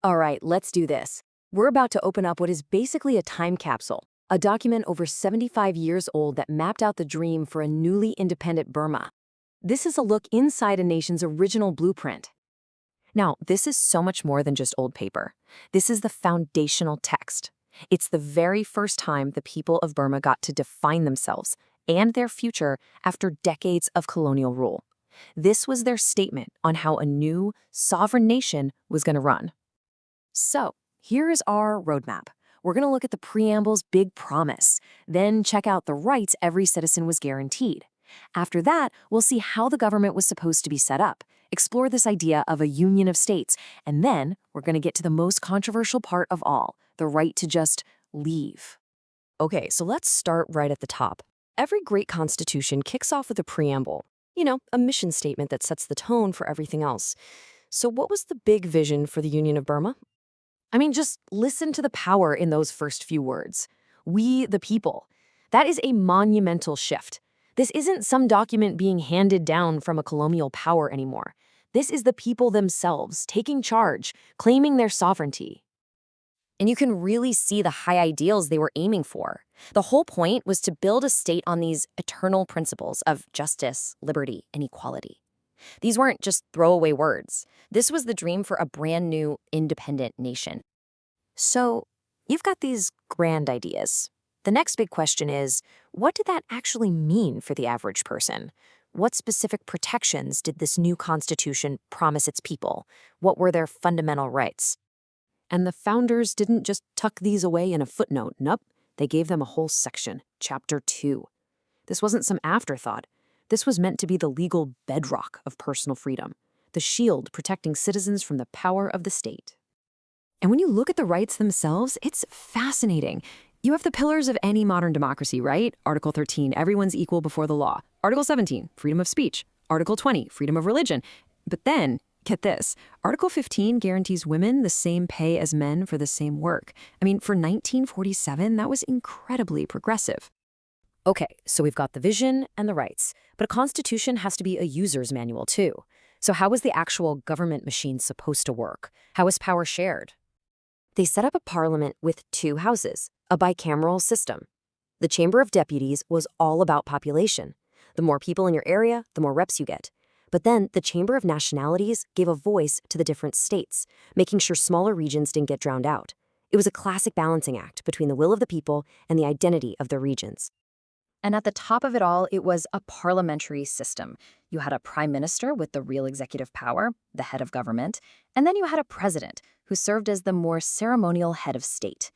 All right, let's do this. We're about to open up what is basically a time capsule, a document over 75 years old that mapped out the dream for a newly independent Burma. This is a look inside a nation's original blueprint. Now, this is so much more than just old paper. This is the foundational text. It's the very first time the people of Burma got to define themselves and their future after decades of colonial rule. This was their statement on how a new, sovereign nation was going to run. So, here is our roadmap. We're going to look at the preamble's big promise, then check out the rights every citizen was guaranteed. After that, we'll see how the government was supposed to be set up, explore this idea of a union of states, and then we're going to get to the most controversial part of all, the right to just leave. Okay, so let's start right at the top. Every great constitution kicks off with a preamble. A mission statement that sets the tone for everything else. So what was the big vision for the Union of Burma? Just listen to the power in those first few words. We, the people. That is a monumental shift. This isn't some document being handed down from a colonial power anymore. This is the people themselves taking charge, claiming their sovereignty. And you can really see the high ideals they were aiming for. The whole point was to build a state on these eternal principles of justice, liberty, and equality. These weren't just throwaway words. This was the dream for a brand new, independent nation. So, you've got these grand ideas. The next big question is, what did that actually mean for the average person? What specific protections did this new constitution promise its people? What were their fundamental rights? And the founders didn't just tuck these away in a footnote. Nope, they gave them a whole section, Chapter 2. This wasn't some afterthought. This was meant to be the legal bedrock of personal freedom, the shield protecting citizens from the power of the state. And when you look at the rights themselves, it's fascinating. You have the pillars of any modern democracy, right? Article 13, everyone's equal before the law. Article 17, freedom of speech. Article 20, freedom of religion. But then, get this, Article 15 guarantees women the same pay as men for the same work. For 1947, that was incredibly progressive. Okay, so we've got the vision and the rights, but a constitution has to be a user's manual too. So how was the actual government machine supposed to work? How was power shared? They set up a parliament with two houses, a bicameral system. The Chamber of Deputies was all about population. The more people in your area, the more reps you get. But then the Chamber of Nationalities gave a voice to the different states, making sure smaller regions didn't get drowned out. It was a classic balancing act between the will of the people and the identity of the regions. And at the top of it all, it was a parliamentary system. You had a prime minister with the real executive power, the head of government, and then you had a president who served as the more ceremonial head of state.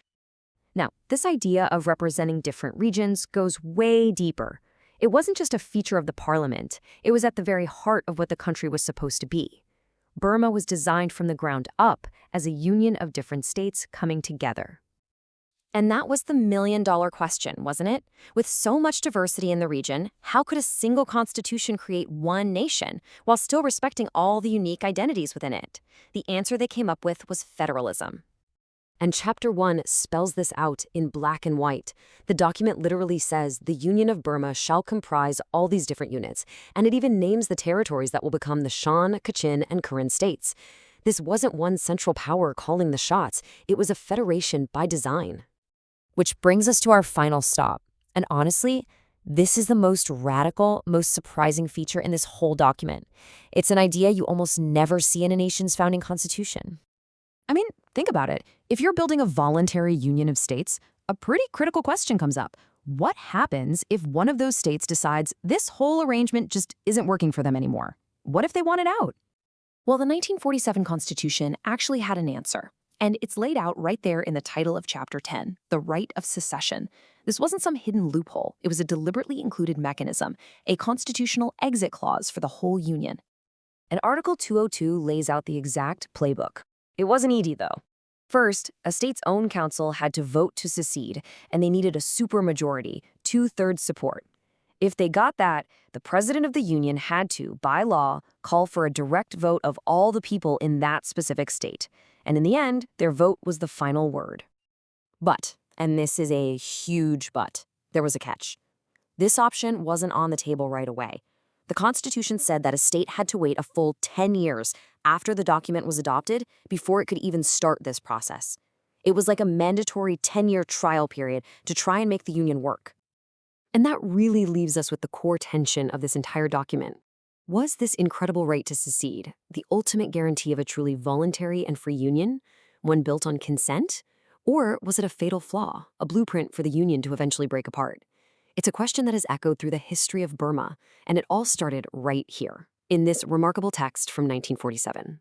Now, this idea of representing different regions goes way deeper. It wasn't just a feature of the parliament. It was at the very heart of what the country was supposed to be. Burma was designed from the ground up as a union of different states coming together. And that was the million-dollar question, wasn't it? With so much diversity in the region, how could a single constitution create one nation while still respecting all the unique identities within it? The answer they came up with was federalism. And Chapter 1 spells this out in black and white. The document literally says the Union of Burma shall comprise all these different units, and it even names the territories that will become the Shan, Kachin, and Karen states. This wasn't one central power calling the shots. It was a federation by design. Which brings us to our final stop. And honestly, this is the most radical, most surprising feature in this whole document. It's an idea you almost never see in a nation's founding constitution. Think about it. If you're building a voluntary union of states, a pretty critical question comes up. What happens if one of those states decides this whole arrangement just isn't working for them anymore? What if they want it out? Well, the 1947 Constitution actually had an answer. And it's laid out right there in the title of Chapter 10, the right of secession. This wasn't some hidden loophole. It was a deliberately included mechanism, a constitutional exit clause for the whole union. And Article 202 lays out the exact playbook. It wasn't easy, though. First, a state's own council had to vote to secede, and they needed a supermajority, 2/3 support. If they got that, the president of the union had to, by law, call for a direct vote of all the people in that specific state. And in the end, their vote was the final word. But, and this is a huge but, there was a catch. This option wasn't on the table right away. The Constitution said that a state had to wait a full 10 years after the document was adopted before it could even start this process. It was like a mandatory 10-year trial period to try and make the union work. And that really leaves us with the core tension of this entire document. Was this incredible right to secede the ultimate guarantee of a truly voluntary and free union, one built on consent? Or was it a fatal flaw, a blueprint for the union to eventually break apart? It's a question that has echoed through the history of Burma, and it all started right here, in this remarkable text from 1947.